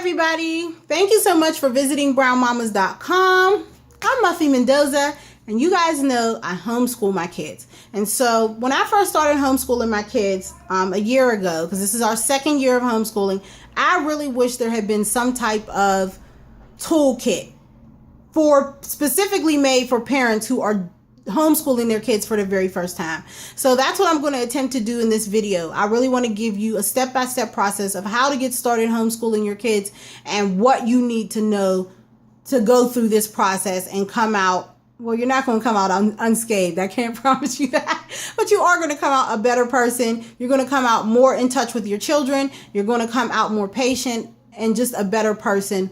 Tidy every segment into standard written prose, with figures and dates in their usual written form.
everybody. Thank you so much for visiting brownmamas.com. I'm Muffy Mendoza, and you guys know I homeschool my kids. And so when I first started homeschooling my kids a year ago, because this is our second year of homeschooling, I really wish there had been some type of toolkit specifically made for parents who are homeschooling their kids for the very first time. So that's what I'm going to attempt to do in this video. I really want to give you a step-by-step process of how to get started homeschooling your kids and what you need to know to go through this process and come out. Well, you're not going to come out unscathed. I can't promise you that. But you are going to come out a better person. You're going to come out more in touch with your children. You're going to come out more patient and just a better person,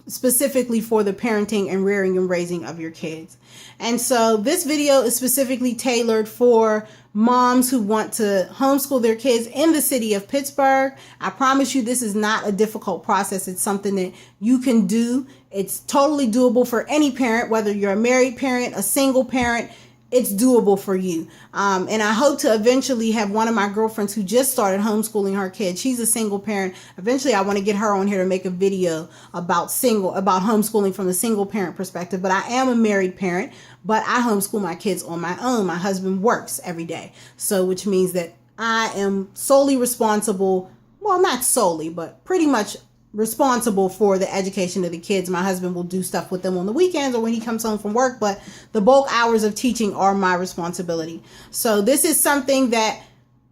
specifically for the parenting and rearing and raising of your kids. And so this video is specifically tailored for moms who want to homeschool their kids in the city of Pittsburgh. I promise you this is not a difficult process. It's something that you can do. It's totally doable for any parent, whether you're a married parent, a single parent. It's doable for you. And I hope to eventually have one of my girlfriends who just started homeschooling her kids. She's a single parent. Eventually, I want to get her on here to make a video about homeschooling from the single parent perspective. But I am a married parent, but I homeschool my kids on my own. My husband works every day. So which means that I am solely responsible. Well, not solely, but pretty much responsible for the education of the kids. My husband will do stuff with them on the weekends or when he comes home from work, but the bulk hours of teaching are my responsibility. So this is something that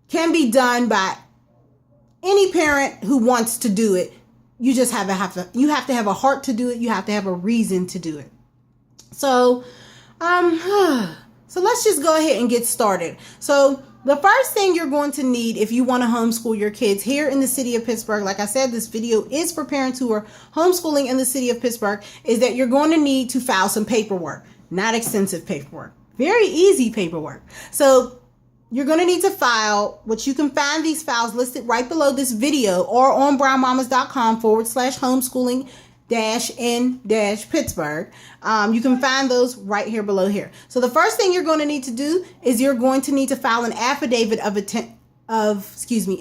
can be done by any parent who wants to do it. You just have to have a heart to do it. You have to have a reason to do it. So let's just go ahead and get started. So the first thing you're going to need if you want to homeschool your kids here in the city of Pittsburgh, like I said, this video is for parents who are homeschooling in the city of Pittsburgh, is that you're going to need to file some paperwork. Not extensive paperwork. Very easy paperwork. So you're going to need to file, which you can find these files listed right below this video or on brownmamas.com/homeschooling in Pittsburgh. You can find those right here below here. So the first thing you're going to need to do is you're going to need to file an affidavit of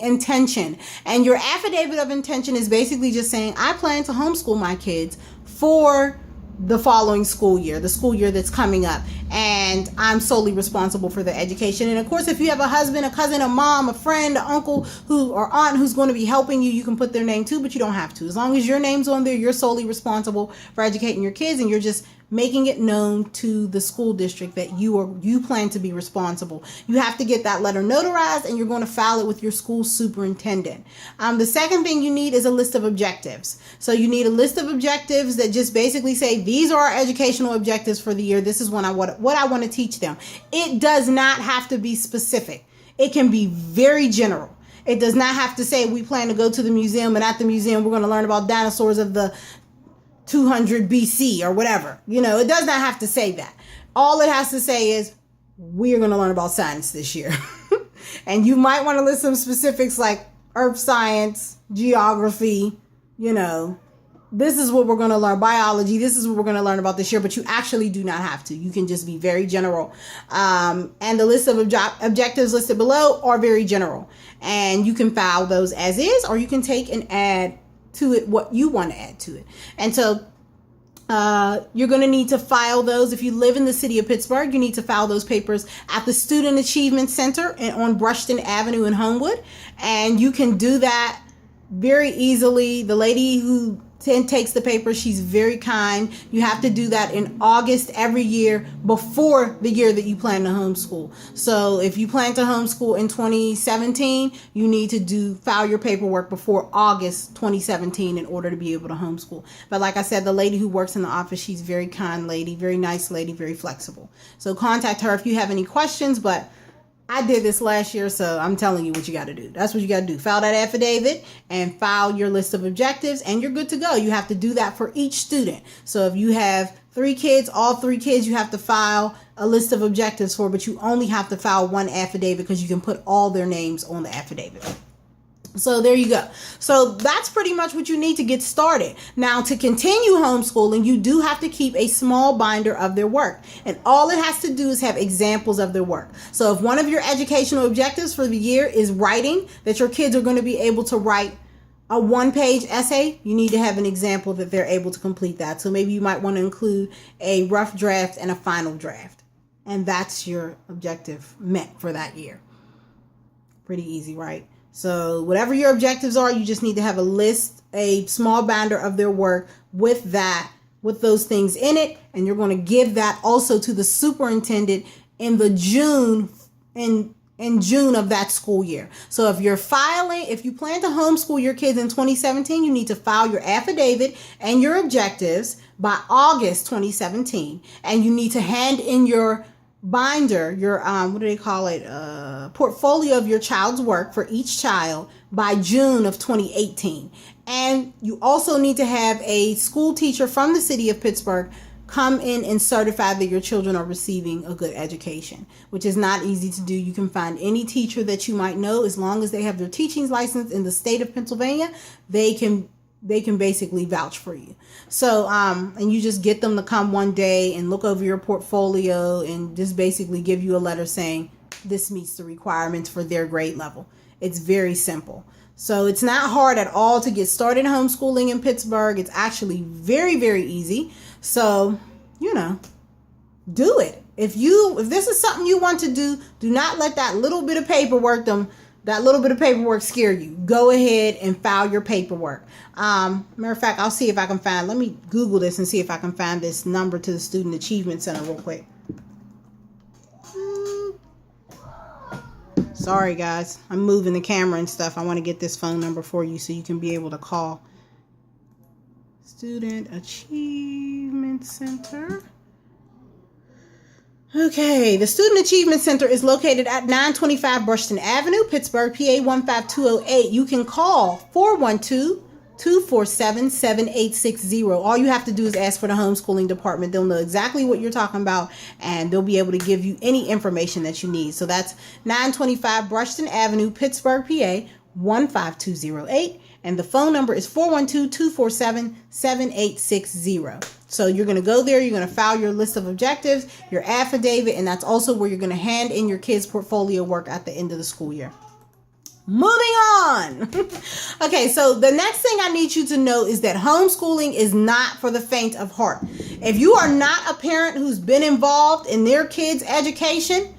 intention. And your affidavit of intention is basically just saying, I plan to homeschool my kids for the following school year, the school year that's coming up, and I'm solely responsible for the education. And of course, if you have a husband, a cousin, a mom, a friend, an uncle or aunt who's going to be helping you, you can put their name too, but you don't have to. As long as your name's on there, you're solely responsible for educating your kids, and you're just making it known to the school district that you plan to be responsible. You have to get that letter notarized, and you're going to file it with your school superintendent. The second thing you need is a list of objectives. So you need a list of objectives that just basically say, these are our educational objectives for the year. This is what I want to teach them. It does not have to be specific. It can be very general. It does not have to say we plan to go to the museum, and at the museum we're going to learn about dinosaurs of the 200 BC or whatever. It does not have to say that. All it has to say is we're going to learn about science this year. And you might want to list some specifics like earth science, geography, this is what we're going to learn, biology, this is what we're going to learn about this year, but you actually do not have to. You can just be very general. And the list of objectives listed below are very general. And you can file those as is, or you can take and add to it what you want to add to it. And so you're going to need to file those. If you live in the city of Pittsburgh, you need to file those papers at the Student Achievement Center on Brushton Avenue in Homewood. And you can do that very easily. The lady who takes the paper, she's very kind. You have to do that in August every year before the year that you plan to homeschool. So if you plan to homeschool in 2017, you need to file your paperwork before August 2017 in order to be able to homeschool. But like I said, the lady who works in the office, she's a very kind lady, very nice lady, very flexible. So contact her if you have any questions, but I did this last year, so I'm telling you what you got to do. That's what you got to do. File that affidavit and file your list of objectives, and you're good to go. You have to do that for each student. So if you have 3 kids, all 3 kids, you have to file a list of objectives for, but you only have to file one affidavit because you can put all their names on the affidavit. So there you go. So that's pretty much what you need to get started. Now, to continue homeschooling, you do have to keep a small binder of their work. And all it has to do is have examples of their work. So if one of your educational objectives for the year is writing, that your kids are going to be able to write a one-page essay, you need to have an example that they're able to complete that. So maybe you might want to include a rough draft and a final draft. And that's your objective met for that year. Pretty easy, right? So whatever your objectives are, you just need to have a list, a small binder of their work with those things in it. And you're going to give that also to the superintendent in June of that school year. So if you plan to homeschool your kids in 2017, you need to file your affidavit and your objectives by August 2017. And you need to hand in your binder, your portfolio of your child's work for each child by June of 2018. And you also need to have a school teacher from the city of Pittsburgh come in and certify that your children are receiving a good education, which is not easy to do. You can find any teacher that you might know, as long as they have their teaching license in the state of Pennsylvania, they can basically vouch for you. So, and you just get them to come one day and look over your portfolio and just basically give you a letter saying this meets the requirements for their grade level. It's very simple. So it's not hard at all to get started homeschooling in Pittsburgh. It's actually very, very easy. So, do it. If this is something you want to do, do not let that little bit of paperwork scare you. Go ahead and file your paperwork. Matter of fact, I'll see if I can let me Google this and see if I can find this number to the Student Achievement Center real quick. Sorry guys, I'm moving the camera and stuff. I want to get this phone number for you so you can be able to call. Student Achievement Center. Okay, the Student Achievement Center is located at 925 Brushton Avenue, Pittsburgh, PA 15208. You can call 412-247-7860. All you have to do is ask for the homeschooling department. They'll know exactly what you're talking about, and they'll be able to give you any information that you need. So that's 925 Brushton Avenue, Pittsburgh, PA 15208. And the phone number is 412-247-7860. So you're going to go there. You're going to file your list of objectives, your affidavit, and that's also where you're going to hand in your kids' portfolio work at the end of the school year. Moving on. Okay, so the next thing I need you to know is that homeschooling is not for the faint of heart. If you are not a parent who's been involved in their kids' education,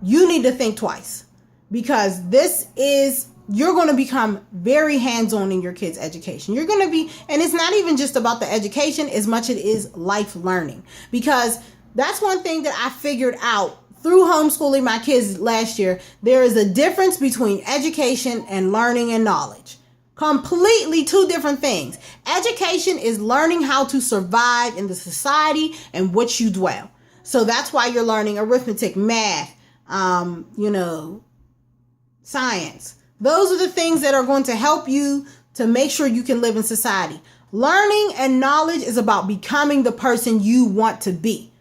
you need to think twice, because you're going to become very hands-on in your kids' education. You're going to be, and it's not even just about the education as much as it is life learning, because that's one thing that I figured out through homeschooling my kids last year. There is a difference between education and learning and knowledge. Completely two different things. Education is learning how to survive in the society in which you dwell. So that's why you're learning arithmetic, math, science. Those are the things that are going to help you to make sure you can live in society. Learning and knowledge is about becoming the person you want to be.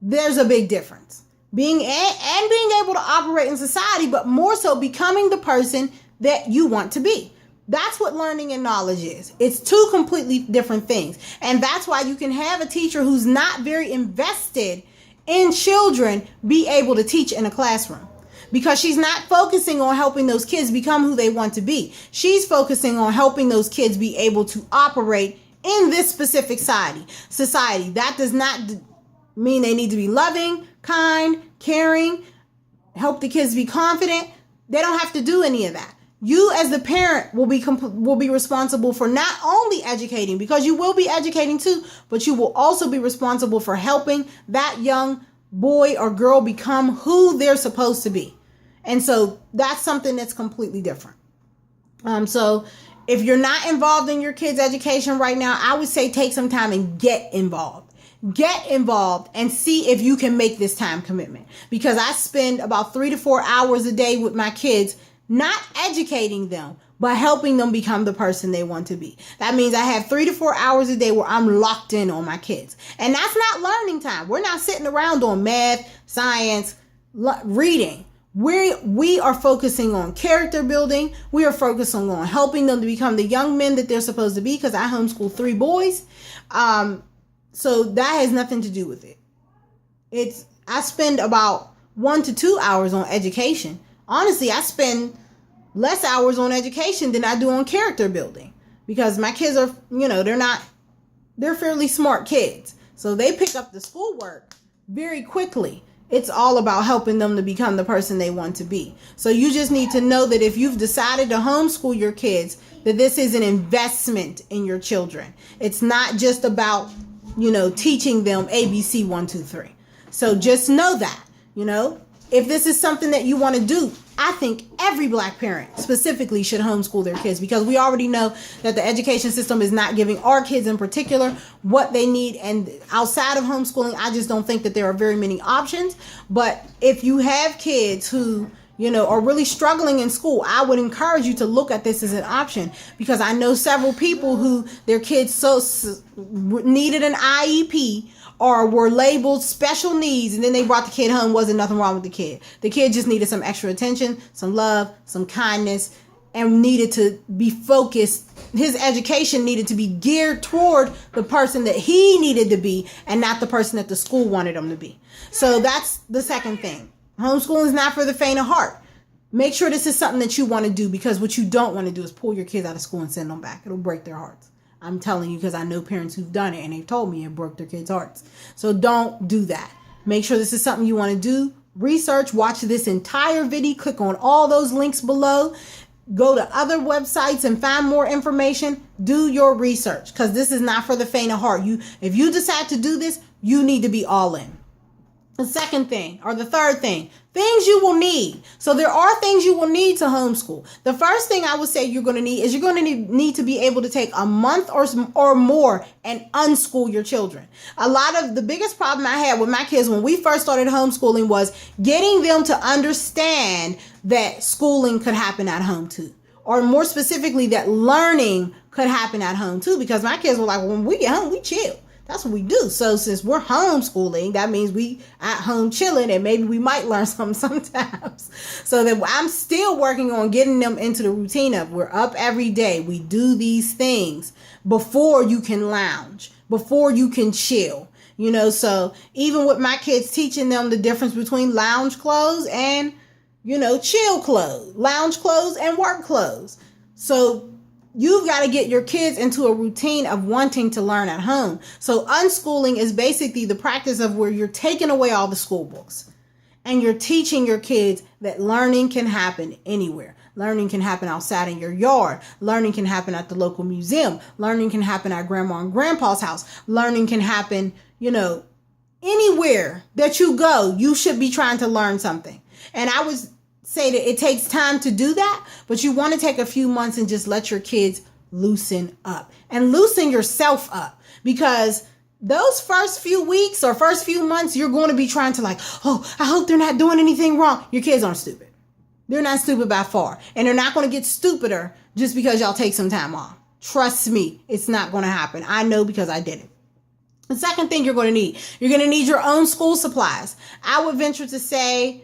There's a big difference. Being able to operate in society, but more so becoming the person that you want to be. That's what learning and knowledge is. It's two completely different things. And that's why you can have a teacher who's not very invested in children be able to teach in a classroom, because she's not focusing on helping those kids become who they want to be. She's focusing on helping those kids be able to operate in this specific society. That does not mean they need to be loving, kind, caring, help the kids be confident. They don't have to do any of that. You as the parent will be responsible for not only educating, because you will be educating too, but you will also be responsible for helping that young boy or girl become who they're supposed to be. And so that's something that's completely different. So if you're not involved in your kids' education right now, I would say take some time and get involved. Get involved and see if you can make this time commitment, because I spend about 3 to 4 hours a day with my kids, not educating them, but helping them become the person they want to be. That means I have 3 to 4 hours a day where I'm locked in on my kids. And that's not learning time. We're not sitting around on math, science, reading. We are focusing on character building. We are focusing on helping them to become the young men that they're supposed to be, because I homeschool 3 boys. So that has nothing to do with it. I spend about 1 to 2 hours on education. Honestly, I spend less hours on education than I do on character building, because my kids are, they're fairly smart kids. So they pick up the schoolwork very quickly. It's all about helping them to become the person they want to be. So you just need to know that if you've decided to homeschool your kids, that this is an investment in your children. It's not just about, teaching them ABC 1, 2, 3. So just know that, if this is something that you want to do, I think every Black parent specifically should homeschool their kids, because we already know that the education system is not giving our kids in particular what they need. And outside of homeschooling, I just don't think that there are very many options. But if you have kids who, are really struggling in school, I would encourage you to look at this as an option, because I know several people who their kids needed an IEP or were labeled special needs, and then they brought the kid home. Wasn't nothing wrong with the kid. The kid just needed some extra attention, some love, some kindness, and needed to be focused. His education needed to be geared toward the person that he needed to be, and not the person that the school wanted him to be. So that's the second thing. Homeschooling is not for the faint of heart. Make sure this is something that you want to do, because what you don't want to do is pull your kids out of school and send them back. It'll break their hearts. I'm telling you, because I know parents who've done it and they've told me it broke their kids' hearts. So don't do that. Make sure this is something you want to do. Research, watch this entire video, click on all those links below. Go to other websites and find more information. Do your research, because this is not for the faint of heart. If you decide to do this, you need to be all in. The second thing, or the third thing, things you will need. So there are things you will need to homeschool. The first thing I would say you're going to need is you're going to need to be able to take a month or more and unschool your children. A lot of the biggest problem I had with my kids when we first started homeschooling was getting them to understand that schooling could happen at home too. Or more specifically, that learning could happen at home too. Because my kids were like, when we get home, we chill. That's what we do. So since we're homeschooling, that means we at home chilling, and maybe we might learn something sometimes. So that I'm still working on getting them into the routine of we're up every day. We do these things before you can lounge, before you can chill. So even with my kids, teaching them the difference between lounge clothes and, chill clothes, lounge clothes and work clothes. So you've got to get your kids into a routine of wanting to learn at home. So unschooling is basically the practice of where you're taking away all the school books and you're teaching your kids that learning can happen anywhere. Learning can happen outside in your yard. Learning can happen at the local museum. Learning can happen at grandma and grandpa's house. Learning can happen, anywhere that you go, you should be trying to learn something. And I would say that it takes time to do that, but you want to take a few months and just let your kids loosen up and loosen yourself up, because those first few weeks or first few months, you're going to be trying to I hope they're not doing anything wrong. Your kids aren't stupid. They're not stupid by far. And they're not going to get stupider just because y'all take some time off. Trust me, it's not going to happen. I know, because I did it. The second thing you're going to need your own school supplies. I would venture to say,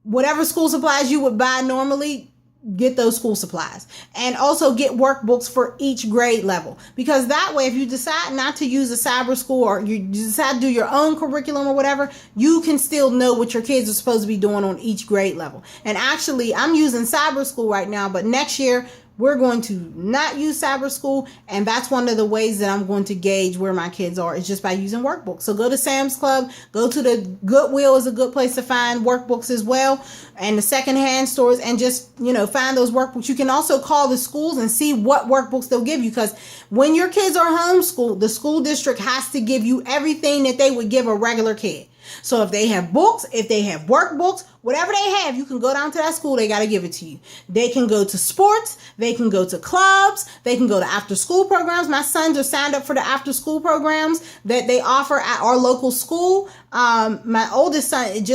whatever school supplies you would buy normally, get those school supplies. And also get workbooks for each grade level. Because that way, if you decide not to use a cyber school, or you decide to do your own curriculum or whatever, you can still know what your kids are supposed to be doing on each grade level. And actually, I'm using cyber school right now, but next year, we're going to not use cyber school, and that's one of the ways that I'm going to gauge where my kids are, is just by using workbooks. So go to Sam's Club, go to the Goodwill is a good place to find workbooks as well, and the secondhand stores, and just, find those workbooks. You can also call the schools and see what workbooks they'll give you, because when your kids are homeschooled, the school district has to give you everything that they would give a regular kid. So if they have books, if they have workbooks, whatever they have, you can go down to that school. They got to give it to you. They can go to sports. They can go to clubs. They can go to after school programs. My sons are signed up for the after school programs that they offer at our local school. My oldest son,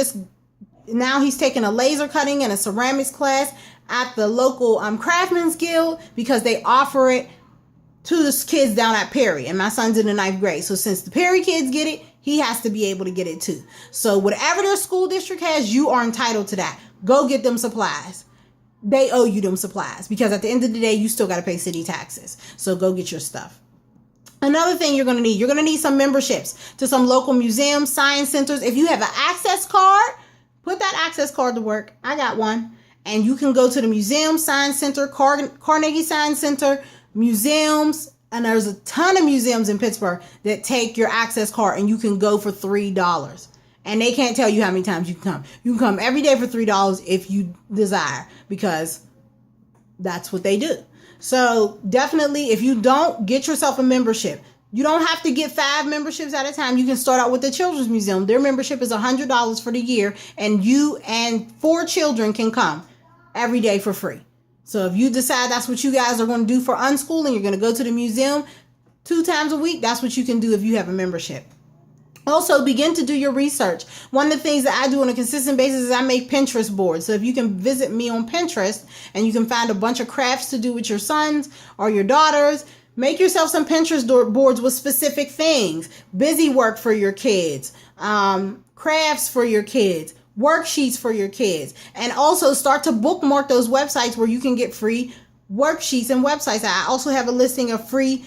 now he's taking a laser cutting and a ceramics class at the local Craftsman's Guild, because they offer it to the kids down at Perry. And my son's in the 9th grade. So since the Perry kids get it, he has to be able to get it too. So whatever their school district has, you are entitled to that. Go get them supplies. They owe you them supplies, because at the end of the day, you still got to pay city taxes. So go get your stuff. Another thing you're going to need some memberships to some local museums, science centers. If you have an access card, put that access card to work. I got one. And you can go to the museum, science center, Carnegie Science Center, museums, and there's a ton of museums in Pittsburgh that take your access card, and you can go for $3. And they can't tell you how many times you can come. You can come every day for $3 if you desire, because that's what they do. So definitely, if you don't, get yourself a membership. You don't have to get 5 memberships at a time. You can start out with the Children's Museum. Their membership is $100 for the year, and you and 4 children can come every day for free. So if you decide that's what you guys are going to do for unschooling, you're going to go to the museum 2 times a week, that's what you can do if you have a membership. Also, begin to do your research. One of the things that I do on a consistent basis is I make Pinterest boards. So if you can visit me on Pinterest and you can find a bunch of crafts to do with your sons or your daughters, make yourself some Pinterest boards with specific things. Busy work for your kids, crafts for your kids, worksheets for your kids. And also start to bookmark those websites where you can get free worksheets and websites. I also have a listing of free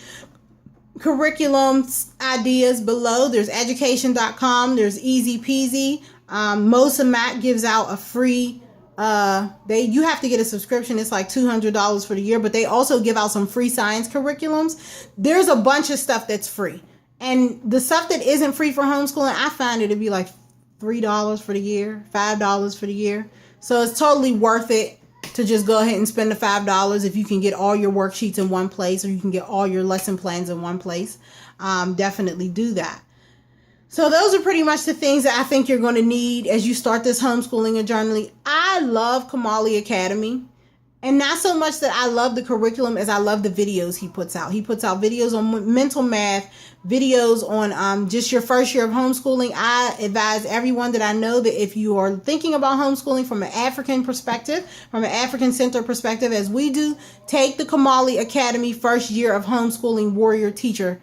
curriculum ideas below. There's education.com. There's Easy Peasy. Mosamat gives out a free, you have to get a subscription. It's like $200 for the year, but they also give out some free science curriculums. There's a bunch of stuff that's free. And the stuff that isn't free for homeschooling, I find it to be like $3 for the year, $5 for the year. So it's totally worth it to just go ahead and spend the $5 if you can get all your worksheets in one place, or you can get all your lesson plans in one place. Definitely do that. So those are pretty much the things that I think you're going to need as you start this homeschooling journey. I love Kamali Academy. And not so much that I love the curriculum as I love the videos he puts out. He puts out videos on mental math, videos on just your first year of homeschooling. I advise everyone that I know that if you are thinking about homeschooling from an African perspective, from an African center perspective, as we do, take the Kamali Academy first year of homeschooling warrior teacher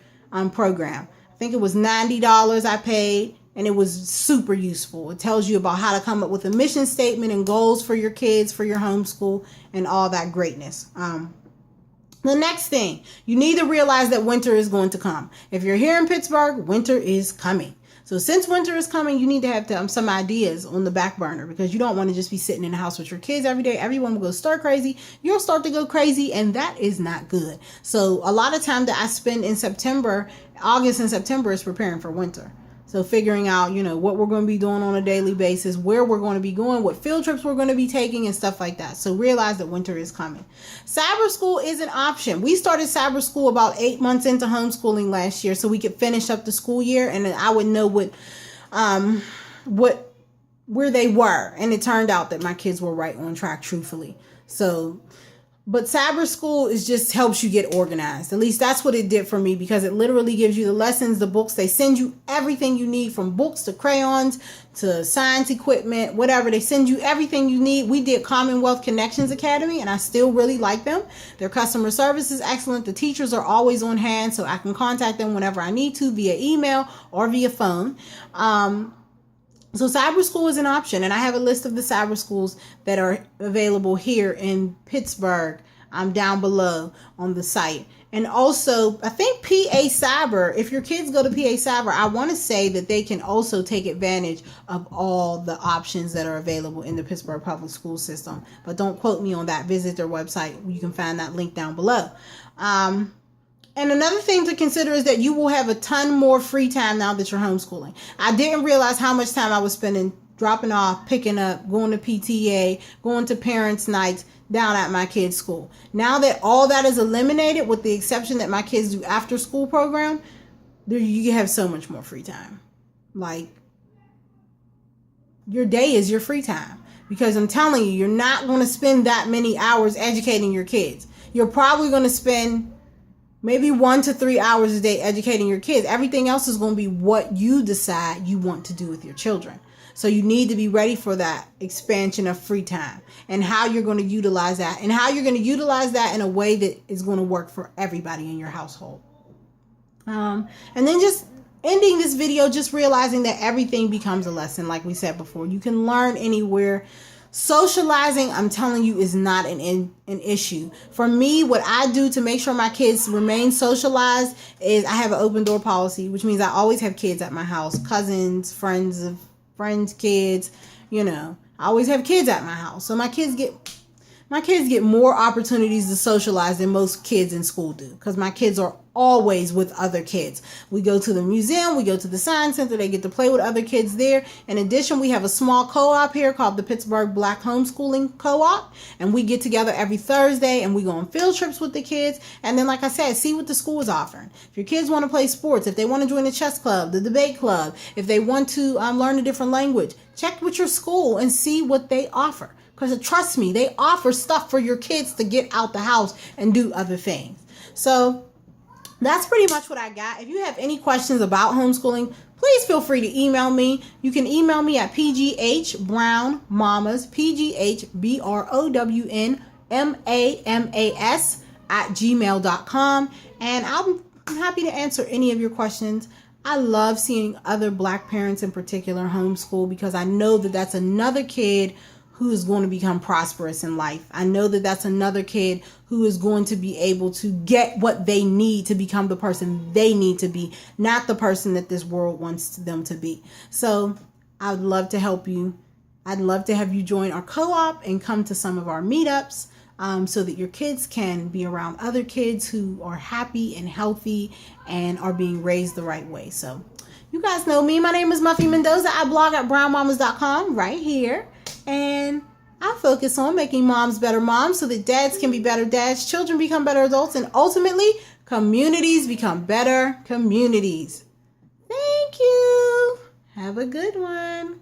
program. I think it was $90 I paid. And it was super useful. It tells you about how to come up with a mission statement and goals for your kids, for your homeschool, and all that greatness. The next thing, you need to realize that winter is going to come. If you're here in Pittsburgh, winter is coming. So since winter is coming, you need to have some ideas on the back burner, because you don't want to just be sitting in the house with your kids every day. Everyone will go stir crazy. You'll start to go crazy, and that is not good. So a lot of time that I spend in September, August and September, is preparing for winter. So figuring out, what we're going to be doing on a daily basis, where we're going to be going, what field trips we're going to be taking, and stuff like that. So realize that winter is coming. Cyber school is an option. We started cyber school about 8 months into homeschooling last year, so we could finish up the school year, and then I would know where they were. And it turned out that my kids were right on track, truthfully. But cyber school just helps you get organized. At least that's what it did for me, because it literally gives you the lessons, the books. They send you everything you need, from books to crayons to science equipment, whatever. They send you everything you need. We did Commonwealth Connections Academy, and I still really like them. Their customer service is excellent. The teachers are always on hand, so I can contact them whenever I need to via email or via phone. So cyber school is an option, and I have a list of the cyber schools that are available here in Pittsburgh. I'm down below on the site. And also, I think PA Cyber, if your kids go to PA Cyber, I want to say that they can also take advantage of all the options that are available in the Pittsburgh public school system. But don't quote me on that. Visit their website. You can find that link down below. And another thing to consider is that you will have a ton more free time now that you're homeschooling. I didn't realize how much time I was spending dropping off, picking up, going to PTA, going to parents' nights down at my kids' school. Now that all that is eliminated, with the exception that my kids do after school program, you have so much more free time. Like, your day is your free time. Because I'm telling you, you're not going to spend that many hours educating your kids. You're probably going to spend maybe 1 to 3 hours a day educating your kids. Everything else is going to be what you decide you want to do with your children. So you need to be ready for that expansion of free time, and how you're going to utilize that, and how you're going to utilize that in a way that is going to work for everybody in your household. And then just ending this video, just realizing that everything becomes a lesson. Like we said before, you can learn anywhere. Socializing, I'm telling you, is not an issue. For me, what I do to make sure my kids remain socialized is I have an open door policy, which means I always have kids at my house, cousins, friends, kids, I always have kids at my house. So my kids get more opportunities to socialize than most kids in school do, because my kids are always with other kids. We go to the museum, we go to the science center, they get to play with other kids there. In addition, we have a small co-op here called the Pittsburgh Black Homeschooling Co-op, and we get together every Thursday and we go on field trips with the kids. And then, like I said, see what the school is offering. If your kids want to play sports, if they want to join the chess club, the debate club, if they want to learn a different language, check with your school and see what they offer. Because trust me, they offer stuff for your kids to get out the house and do other things. So that's pretty much what I got. If you have any questions about homeschooling, please feel free to email me. You can email me at pghbrownmamas, pghbrownmamas@gmail.com. And I'm happy to answer any of your questions. I love seeing other Black parents in particular homeschool, because I know that that's another kid who is going to become prosperous in life. I know that that's another kid who is going to be able to get what they need to become the person they need to be, not the person that this world wants them to be. So I would love to help you. I'd love to have you join our co-op and come to some of our meetups, so that your kids can be around other kids who are happy and healthy and are being raised the right way. So you guys know me. My name is Muffy Mendoza. I blog at brownmamas.com right here. And I focus on making moms better moms so that dads can be better dads, children become better adults, and ultimately communities become better communities. Thank you. Have a good one.